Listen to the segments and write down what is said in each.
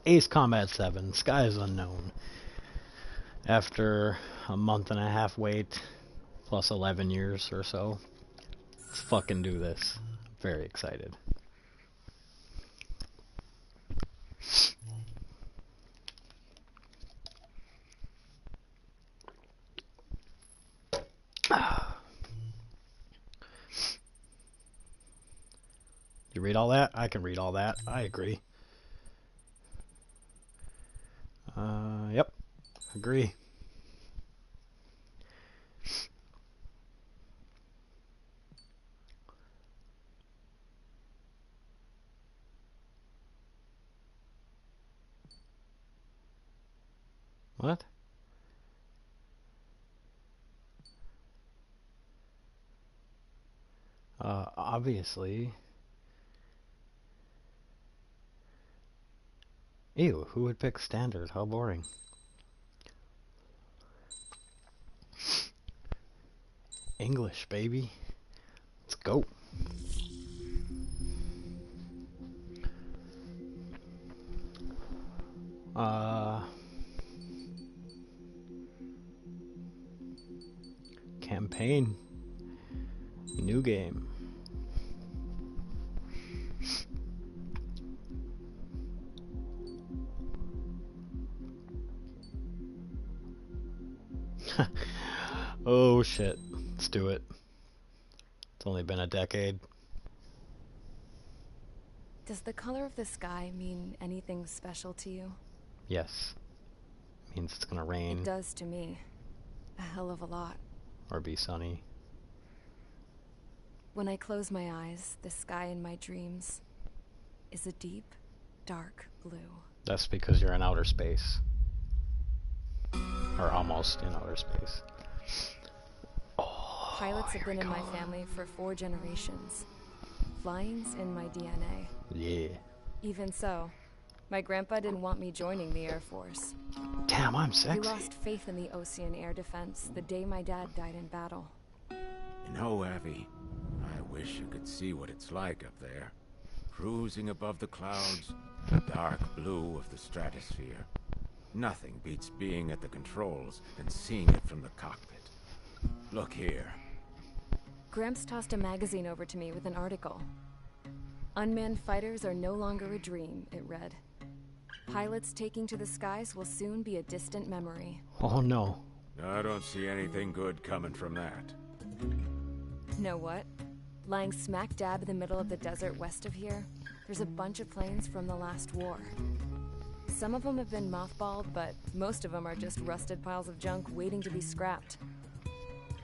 Ace Combat 7, Skies Unknown. After a month and a half wait, plus 11 years or so, let's fucking do this. Very excited. You read all that? I can read all that. I agree. Yep. Agree. What? Obviously. Ew, who would pick standard? How boring. English, baby. Let's go. Campaign. New game. Oh shit. Let's do it. It's only been a decade. Does the color of the sky mean anything special to you? Yes. Means it's gonna rain. It does to me. A hell of a lot. Or be sunny. When I close my eyes, the sky in my dreams is a deep, dark blue. That's because you're in outer space. Or almost in outer space. Oh, Pilots have been in my family for 4 generations. Flying's in my DNA. Yeah. Even so, my grandpa didn't want me joining the Air Force. Damn, I'm He sexy. lost faith in the Ocean Air Defense the day my dad died in battle. You know, Abby, I wish you could see what it's like up there. Cruising above the clouds, the dark blue of the stratosphere. Nothing beats being at the controls and seeing it from the cockpit. Look here. Gramps tossed a magazine over to me with an article. Unmanned fighters are no longer a dream, it read. Pilots taking to the skies will soon be a distant memory. Oh no. I don't see anything good coming from that. Know what? Lying smack dab in the middle of the desert west of here, there's a bunch of planes from the last war. Some of them have been mothballed, but most of them are just rusted piles of junk waiting to be scrapped.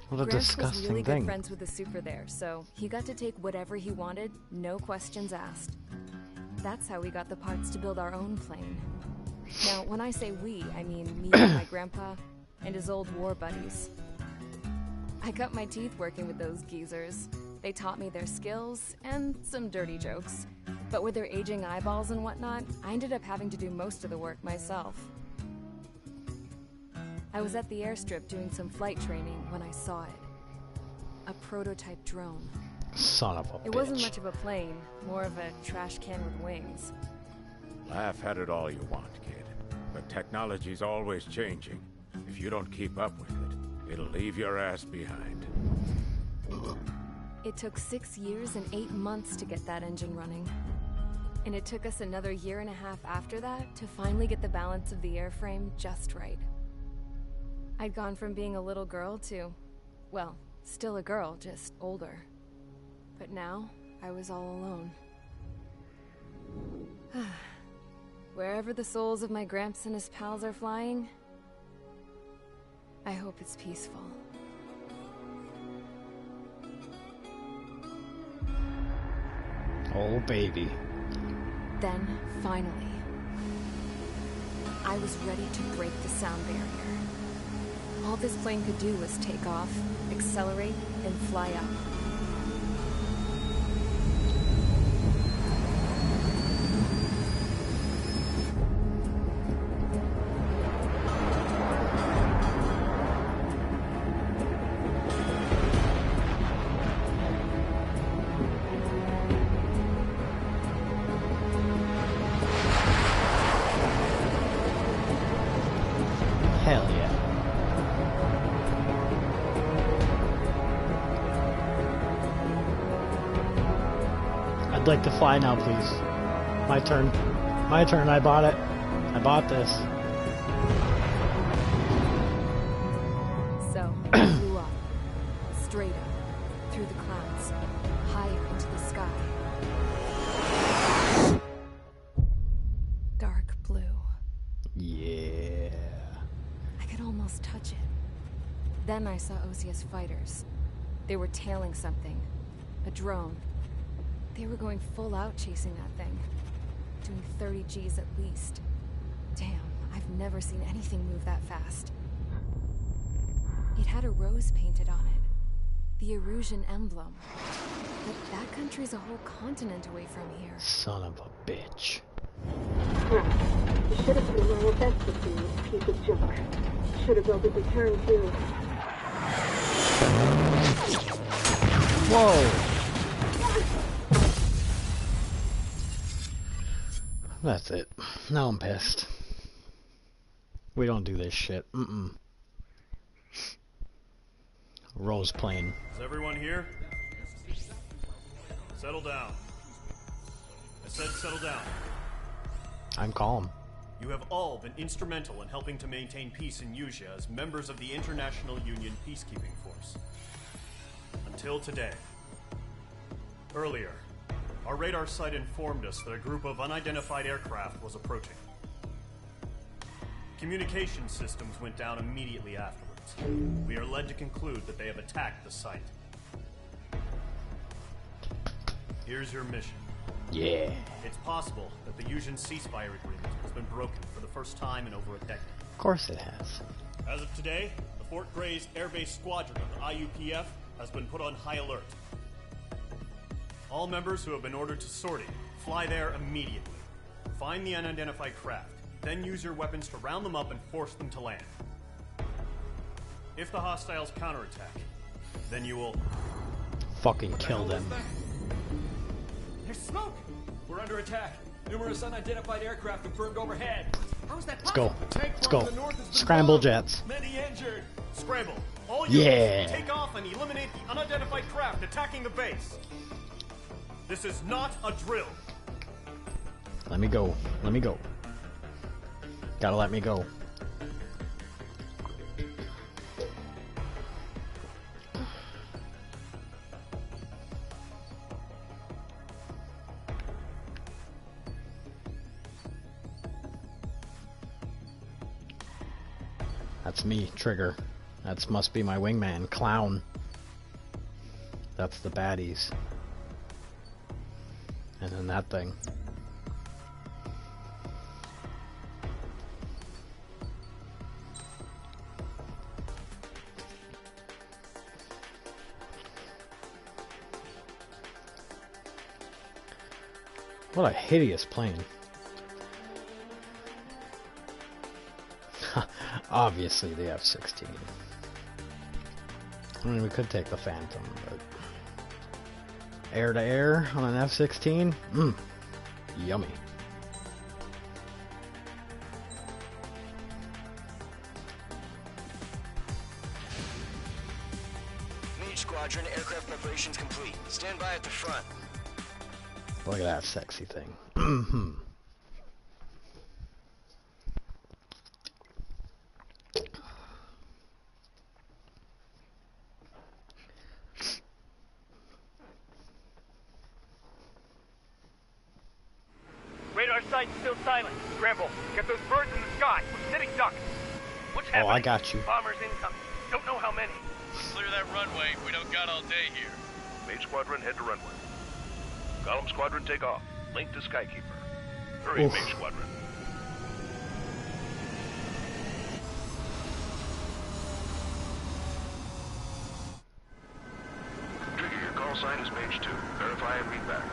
What a Gramps was disgusting really thing. good friends with the super there, so he got to take whatever he wanted, no questions asked. That's how we got the parts to build our own plane. Now, when I say we, I mean me and my grandpa and his old war buddies. I cut my teeth working with those geezers. They taught me their skills and some dirty jokes. But with their aging eyeballs and whatnot, I ended up having to do most of the work myself. I was at the airstrip doing some flight training when I saw it. A prototype drone. Son of a bitch. It wasn't much of a plane, more of a trash can with wings. Laugh at it all you want, kid. But technology's always changing. If you don't keep up with it, it'll leave your ass behind. It took 6 years and 8 months to get that engine running. And it took us another 1.5 years after that to finally get the balance of the airframe just right. I'd gone from being a little girl to, well, still a girl, just older. But now, I was all alone. Wherever the souls of my Gramps and his pals are flying, I hope it's peaceful. Oh, baby. Then, finally, I was ready to break the sound barrier. All this plane could do was take off, accelerate, and fly up. Hell yeah. I'd like to fly now, please. My turn. My turn. I bought it. I bought this. So, I flew up. Straight up. Through the clouds. Higher into the sky. Dark blue. Yeah. I could almost touch it. Then I saw Osia's fighters. They were tailing something. A drone. They were going full out chasing that thing. Doing 30 Gs at least. Damn, I've never seen anything move that fast. It had a rose painted on it. The Erusian emblem. But that country's a whole continent away from here. Son of a bitch. Crap. You should have been my best with you, piece of junk. Should have built a return too. Whoa! That's it. Now I'm pissed. We don't do this shit. Rose plane. Is everyone here? Settle down. I said settle down. I'm calm. You have all been instrumental in helping to maintain peace in Usea as members of the International Union Peacekeeping Force. Until today. Earlier, our radar site informed us that a group of unidentified aircraft was approaching. Communication systems went down immediately afterwards. We are led to conclude that they have attacked the site. Here's your mission. Yeah. It's possible that the Usian ceasefire agreement has been broken for the first time in over a decade. Of course it has. As of today, the Fort Grays Air Base Squadron of the IUPF has been put on high alert. All members who have been ordered to sortie, fly there immediately. Find the unidentified craft, then use your weapons to round them up and force them to land. If the hostiles counterattack, then you will... Fucking kill them. There's smoke! We're under attack. Numerous unidentified aircraft confirmed overhead. How is that Let's go. possible? Let's go. Scramble jets. Many injured. Scramble. All Yeah. units, take off and eliminate the unidentified craft attacking the base. This is not a drill. Let me go. Let me go. Gotta let me go. That's me, Trigger. That must be my wingman, Clown. That's the baddies. And then that thing. What a hideous plane. Obviously the F-16. I mean, we could take the Phantom, but... Air to air on an F-16? Yummy. Mage Squadron, aircraft preparations complete. Stand by at the front. Look at that sexy thing. Radar site's still silent. Scramble. Get those birds in the sky. We're sitting ducks. What's happening? Oh, I got you. Bombers incoming. Don't know how many. Clear that runway. We don't got all day here. Mage Squadron, head to runway. Column Squadron, take off. Link to Skykeeper. Hurry, Oof. Mage Squadron. Trigger, your call sign is Mage 2. Verify and read back.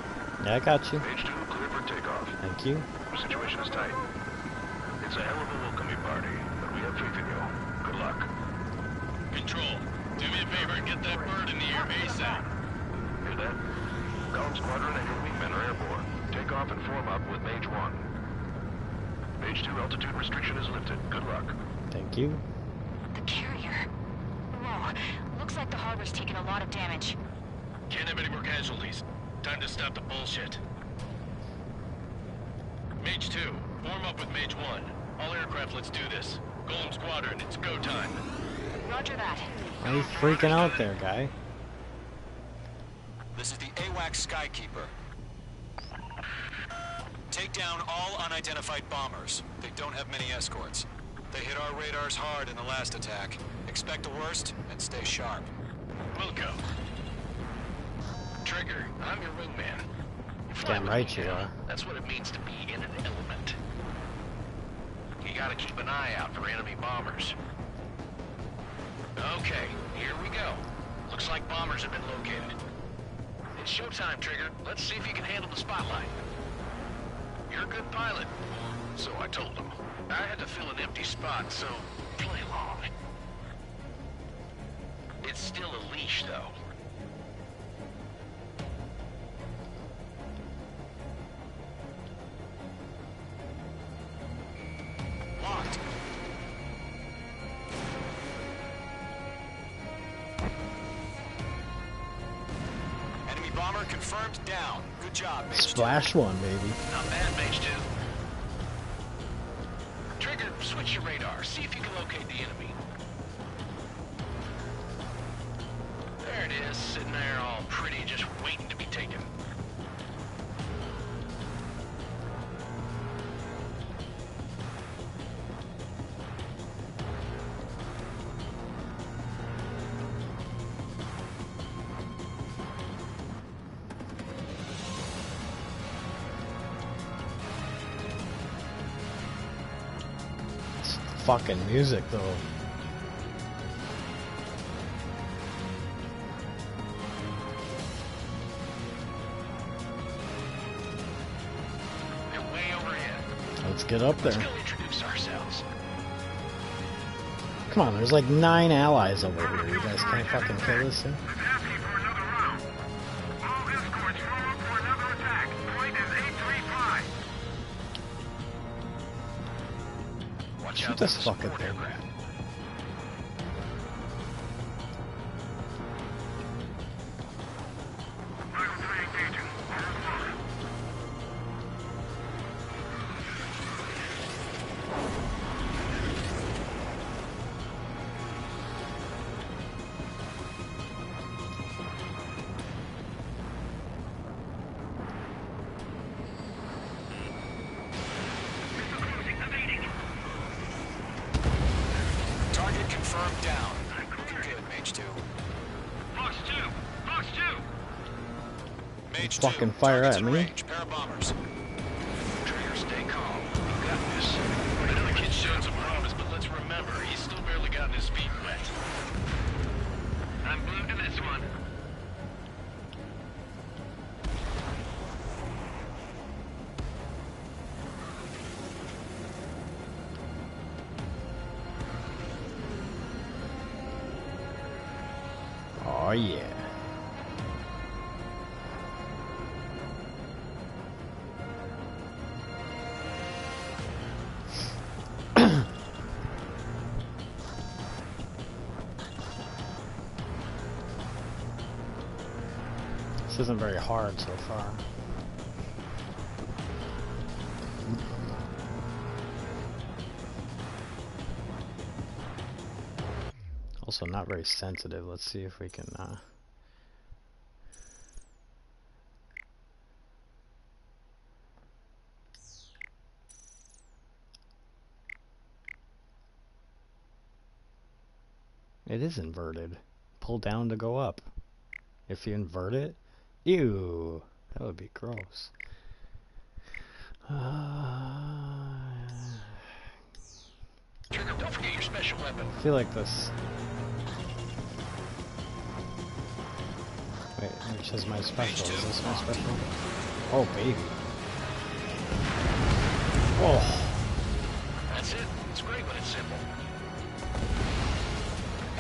Yeah, I got you. Mage 2, clear for takeoff. Thank you. Your situation is tight. It's a hell of a welcoming party, but we have faith in you. Good luck. Control, do me a favor and get that bird in the air ASAP. Hear that? Column Squadron and your wingmen are airborne. Take off and form up with Mage 1. Mage 2, altitude restriction is lifted. Good luck. Thank you. The carrier. Whoa. Looks like the harbor's taken a lot of damage. Can't have any more casualties. Time to stop the bullshit. Mage 2, form up with Mage 1. All aircraft, let's do this. Golem Squadron, it's go time. Roger that. Why are you freaking out there, guy? This is the AWACS Skykeeper. Take down all unidentified bombers. They don't have many escorts. They hit our radars hard in the last attack. Expect the worst and stay sharp. Wilco. Trigger, I'm your wingman. Damn right you are. That's what it means to be in an element. You gotta keep an eye out for enemy bombers. Okay, here we go. Looks like bombers have been located. It's showtime, Trigger. Let's see if you can handle the spotlight. You're a good pilot. So I told him. I had to fill an empty spot, so play along. It's still a leash, though. Locked. Enemy bomber confirmed down. Good job, Mage 2. Splash one, baby. Not bad, Mage 2. Trigger, switch your radar. See if you can locate the enemy. There it is, sitting there all pretty, just waiting to be taken. Fucking music, though. They're way overhead. Let's get up there. Let's go introduce ourselves. Come on, there's like 9 allies over here. You guys can't fucking kill this thing? Asking for another round. All escorts form up for another attack. Point is 835. Watch Shoot out this for the fucking support thing. aircraft. Rifle 3 engaging. All smoke. Target confirmed down. Looking good, Mage 2. Fox 2. Fox 2. Mage 2. Fucking fire targets at in me. range. Pair of bombers. Trigger, stay calm. You got this. I know the kid showed some promise, but let's remember, he's still barely gotten his feet wet. I'm glued to this one. Oh yeah. This isn't very hard so far. Also not very sensitive. Let's see if we can It is inverted. Pull down to go up. If you invert it, ew, that would be gross. Trigger, don't forget your special weapon. I feel like this. Wait, which is my special? Is this my special? Oh, baby. Oh. That's it. It's great when it's simple.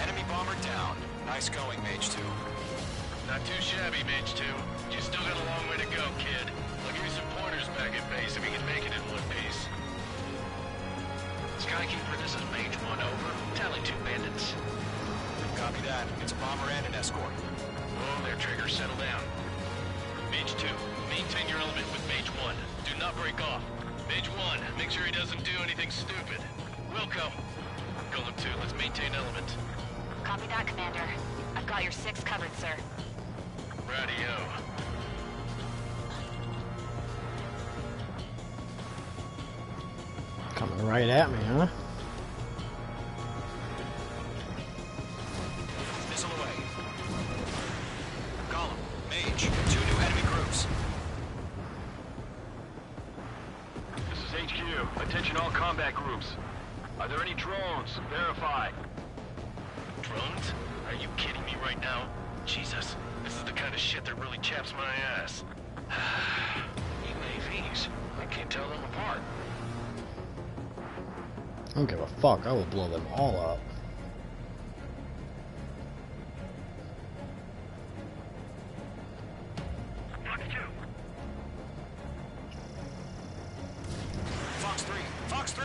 Enemy bomber down. Nice going, Mage 2. Not too shabby, Mage 2. You still got a long way to go, kid. I'll give you some pointers back at base if you can make it in one piece. Sky Skykeeper, this is Mage 1 over. Tally 2 bandits. Copy that. It's a bomber and an escort. Whoa there, Trigger. Settle down. Mage 2, maintain your element with Mage 1. Do not break off. Mage 1, make sure he doesn't do anything stupid. Welcome. Golem 2, let's maintain element. Copy that, Commander. I've got your 6 covered, sir. Radio. Coming right at me, huh? Missile away. Golem, Mage, 2 new enemy groups. This is HQ. Attention all combat groups. Are there any drones? Verify. Drones? Are you kidding me right now? Jesus, this is the kind of shit that really chaps my ass. UAVs. I can't tell them apart. I don't give a fuck. I will blow them all up. Fox 3! Fox 3!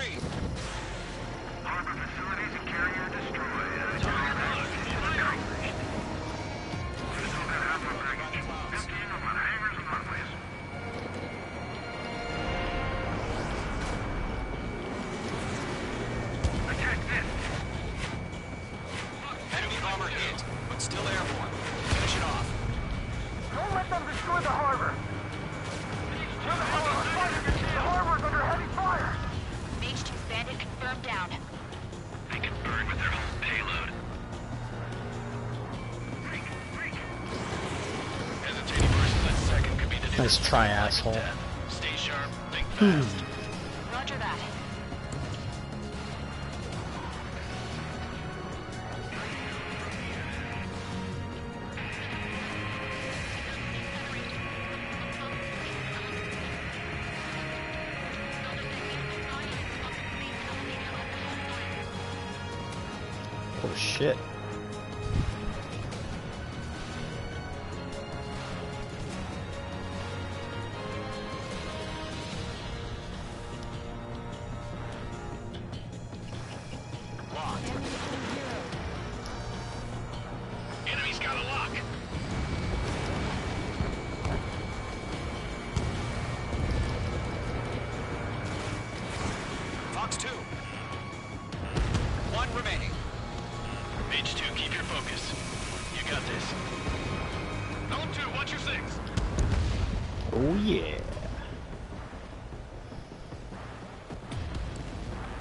Harbor facilities and carrier destroyed. Enemy bomber hit, but still airborne. Finish it off. Don't let them destroy the harbor! Where the hell are we fighting? The harbor's under heavy fire! Mage 2 bandit confirmed down. They can burn with their whole payload. Hesitating for a split second could be the Nice difference try, between life and asshole. death. Stay sharp, think fast. Roger that. Oh shit. Enemy's got a lock. Fox 2. 1 remaining. Mage 2, keep your focus. You got this. Golem 2, watch your 6. Oh yeah.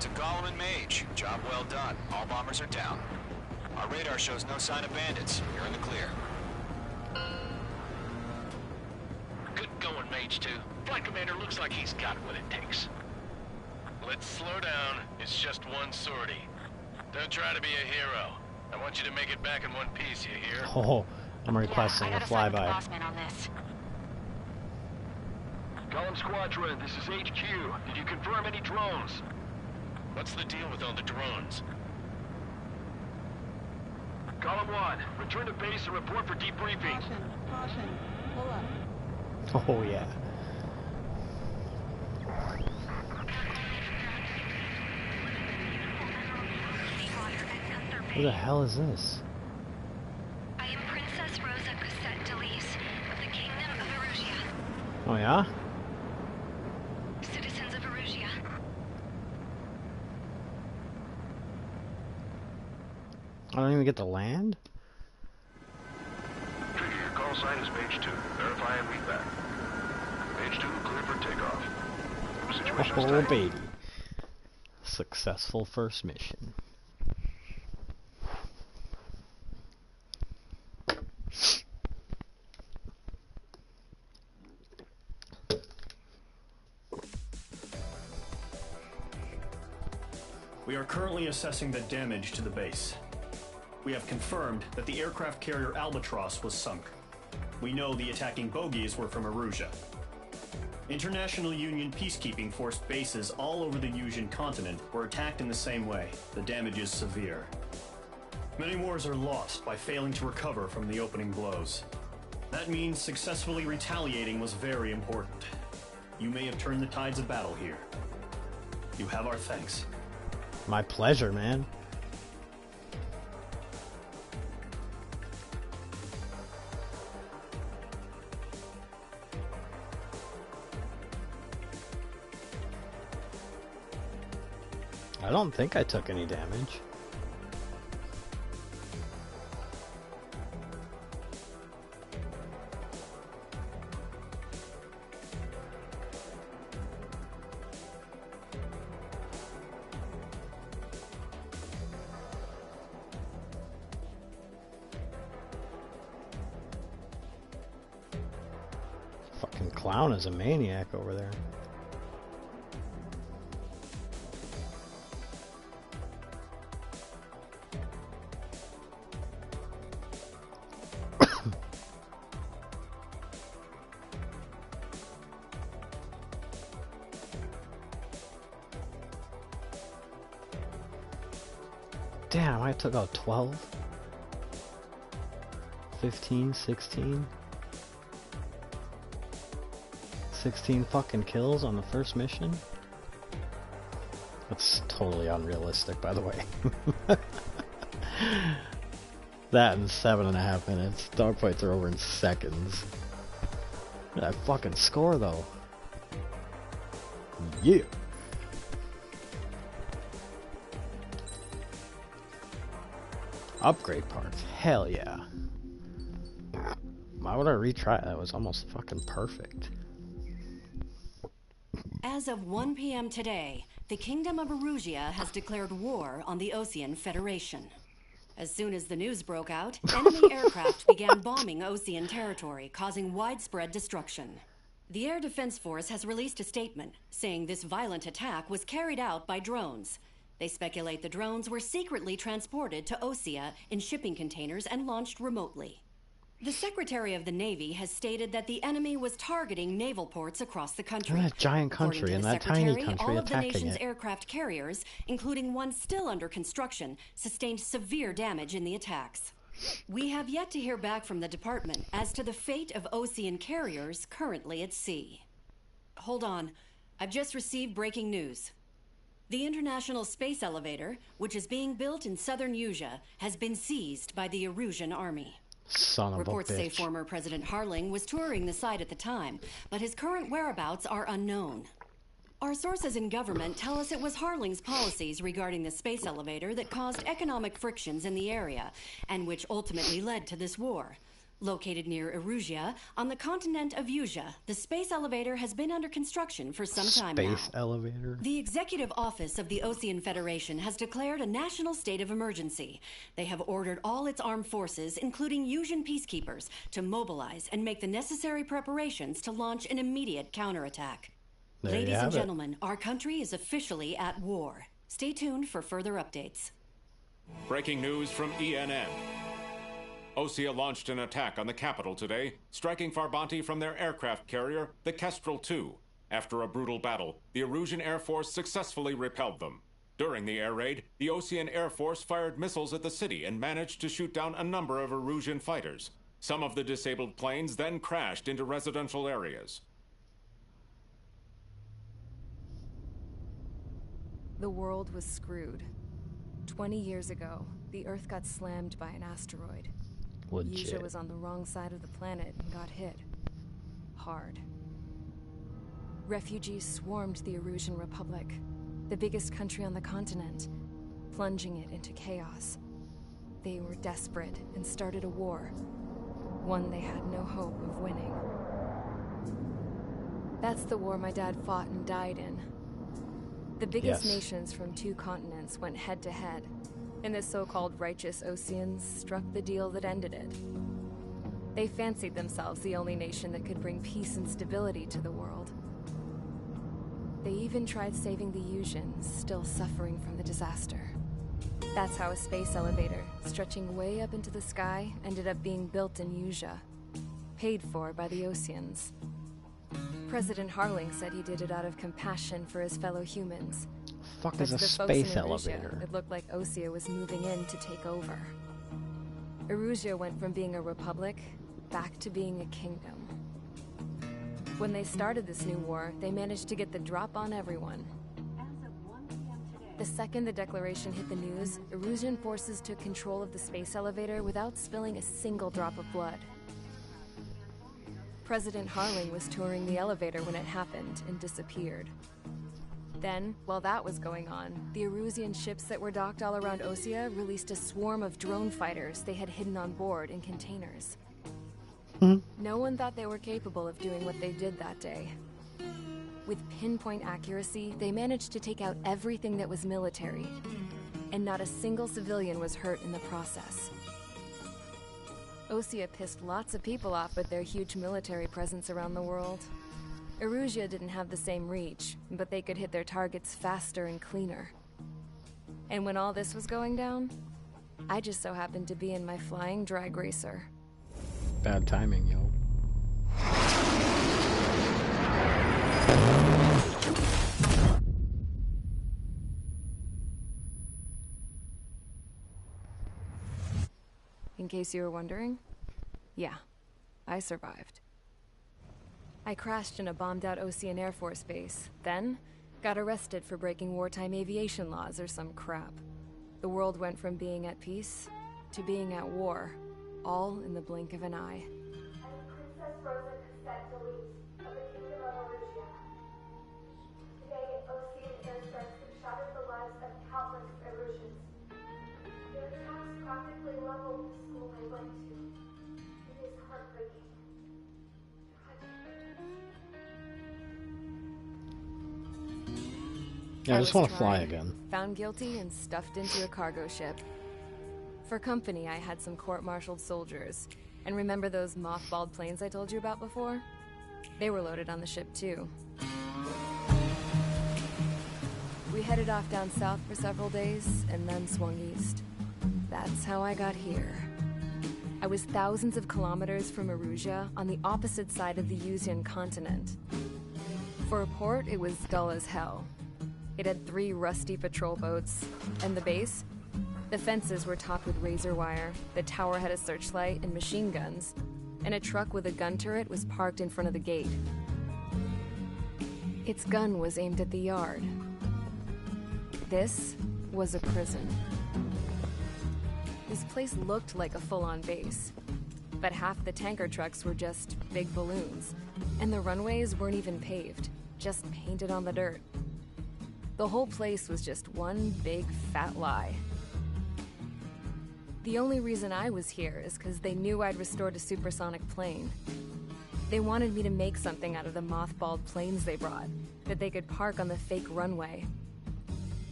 To Golem and Mage, job well done. All bombers are down. Our radar shows no sign of bandits. You're in the clear. Good going, Mage 2. Flight Commander looks like he's got what it takes. Let's slow down. It's just one sortie. Don't try to be a hero. I want you to make it back in one piece, you hear? Oh, I'm requesting I a gotta sign with the flyby. boss man on this. Golem Squadron, this is HQ. Did you confirm any drones? What's the deal with all the drones? Golem 1, return to base and report for debriefing. Caution. Pull up. Oh yeah. Who the hell is this? I am Princess Rosa Cosette Delise of the Kingdom of Erusia. Oh yeah? Citizens of Erusia. I don't even get to land? Trigger, your call sign is Mage 2. Verify and read back. Mage 2, clear for takeoff. Situation is Oh tight. baby. Successful first mission. We are currently assessing the damage to the base. We have confirmed that the aircraft carrier Albatross was sunk. We know the attacking bogies were from Erusia. International Union peacekeeping force bases all over the Yusian continent were attacked in the same way. The damage is severe. Many wars are lost by failing to recover from the opening blows. That means successfully retaliating was very important. You may have turned the tides of battle here. You have our thanks. My pleasure, man. I don't think I took any damage. Fucking clown is a maniac over there. Damn, I took out 12, 15, 16. 16 fucking kills on the first mission? That's totally unrealistic, by the way. That in 7.5 minutes. Dog fights are over in seconds. That fucking score, though. Yeah. Upgrade parts. Hell yeah. Why would I retry? That was almost fucking perfect. As of 1 p.m. today, the Kingdom of Erusia has declared war on the Osean Federation. As soon as the news broke out, enemy aircraft began bombing Osean territory, causing widespread destruction. The Air Defense Force has released a statement saying this violent attack was carried out by drones. They speculate the drones were secretly transported to Osea in shipping containers and launched remotely. The Secretary of the Navy has stated that the enemy was targeting naval ports across the country. That giant country and that tiny country all of the attacking nation's it. aircraft carriers, including one still under construction, sustained severe damage in the attacks. We have yet to hear back from the department as to the fate of Osean carriers currently at sea. Hold on. I've just received breaking news. The International Space Elevator, which is being built in southern Usea, has been seized by the Erusian army. Son of Reports a bitch. say former President Harling was touring the site at the time, but his current whereabouts are unknown. Our sources in government tell us it was Harling's policies regarding the space elevator that caused economic frictions in the area, and which ultimately led to this war. Located near Erusia, on the continent of Usea, the space elevator has been under construction for some time now. Space elevator? The Executive Office of the Osean Federation has declared a national state of emergency. They have ordered all its armed forces, including Usian peacekeepers, to mobilize and make the necessary preparations to launch an immediate counterattack. There you Ladies and have it. gentlemen, our country is officially at war. Stay tuned for further updates. Breaking news from ENN. Osea launched an attack on the capital today, striking Farbanti from their aircraft carrier, the Kestrel II. After a brutal battle, the Erusian Air Force successfully repelled them. During the air raid, the Osean Air Force fired missiles at the city and managed to shoot down a number of Erusian fighters. Some of the disabled planes then crashed into residential areas. The world was screwed. 20 years ago, the Earth got slammed by an asteroid. Legit. Usea was on the wrong side of the planet and got hit. Hard. Refugees swarmed the Erusian Republic, the biggest country on the continent, plunging it into chaos. They were desperate and started a war, one they had no hope of winning. That's the war my dad fought and died in. The biggest Yes. nations from 2 continents went head-to-head, and the so-called righteous Oseans struck the deal that ended it. They fancied themselves the only nation that could bring peace and stability to the world. They even tried saving the Usians, still suffering from the disaster. That's how a space elevator, stretching way up into the sky, ended up being built in Usea, paid for by the Oseans. President Harling said he did it out of compassion for his fellow humans. Fuck But is to a the folks in space Erusia, elevator? It looked like Osea was moving in to take over. Erusia went from being a republic back to being a kingdom. When they started this new war, they managed to get the drop on everyone. The second the declaration hit the news, Erusian forces took control of the space elevator without spilling a single drop of blood. President Harling was touring the elevator when it happened and disappeared. Then, while that was going on, the Erusian ships that were docked all around Osea released a swarm of drone fighters they had hidden on board in containers. No one thought they were capable of doing what they did that day. With pinpoint accuracy, they managed to take out everything that was military, and not a single civilian was hurt in the process. Osea pissed lots of people off with their huge military presence around the world. Erusia didn't have the same reach, but they could hit their targets faster and cleaner. And when all this was going down, I just so happened to be in my flying drag racer. Bad timing, yo. In case you were wondering, yeah, I survived. I crashed in a bombed-out Osean Air Force base, then got arrested for breaking wartime aviation laws or some crap. The world went from being at peace to being at war, all in the blink of an eye. I'm Princess Rosa Cassette Delise of the Kingdom of Erusia. Today, Osean airstrikes have shattered the lives of countless Erusians. Their attacks practically leveled the school I went to. It is heartbreaking. Yeah, I just want to fly again. Found guilty and stuffed into a cargo ship. For company, I had some court-martialed soldiers. And remember those mothballed planes I told you about before? They were loaded on the ship too. We headed off down south for several days, and then swung east. That's how I got here. I was thousands of kilometers from Erusia, on the opposite side of the Yuzian continent. For a port, it was dull as hell. It had 3 rusty patrol boats, and the base? The fences were topped with razor wire, the tower had a searchlight and machine guns, and a truck with a gun turret was parked in front of the gate. Its gun was aimed at the yard. This was a prison. This place looked like a full-on base, but half the tanker trucks were just big balloons, and the runways weren't even paved, just painted on the dirt. The whole place was just one big fat lie. The only reason I was here is because they knew I'd restored a supersonic plane. They wanted me to make something out of the mothballed planes they brought, that they could park on the fake runway.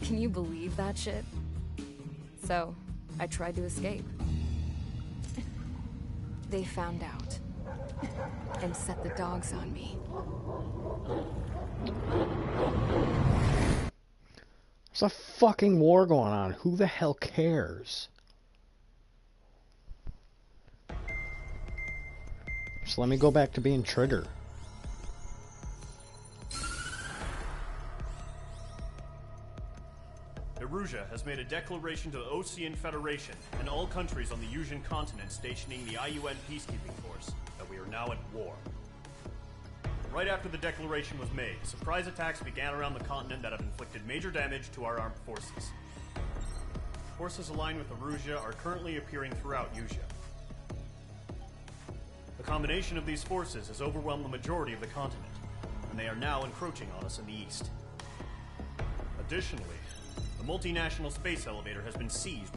Can you believe that shit? So, I tried to escape. They found out, and set the dogs on me. There's a fucking war going on. Who the hell cares? Just let me go back to being Trigger. Erusia has made a declaration to the Osean Federation and all countries on the Yuzian continent stationing the IUN peacekeeping force that we are now at war. Right after the declaration was made, surprise attacks began around the continent that have inflicted major damage to our armed forces. Forces aligned with Erusia are currently appearing throughout Yusia. The combination of these forces has overwhelmed the majority of the continent, and they are now encroaching on us in the east. Additionally, the multinational space elevator has been seized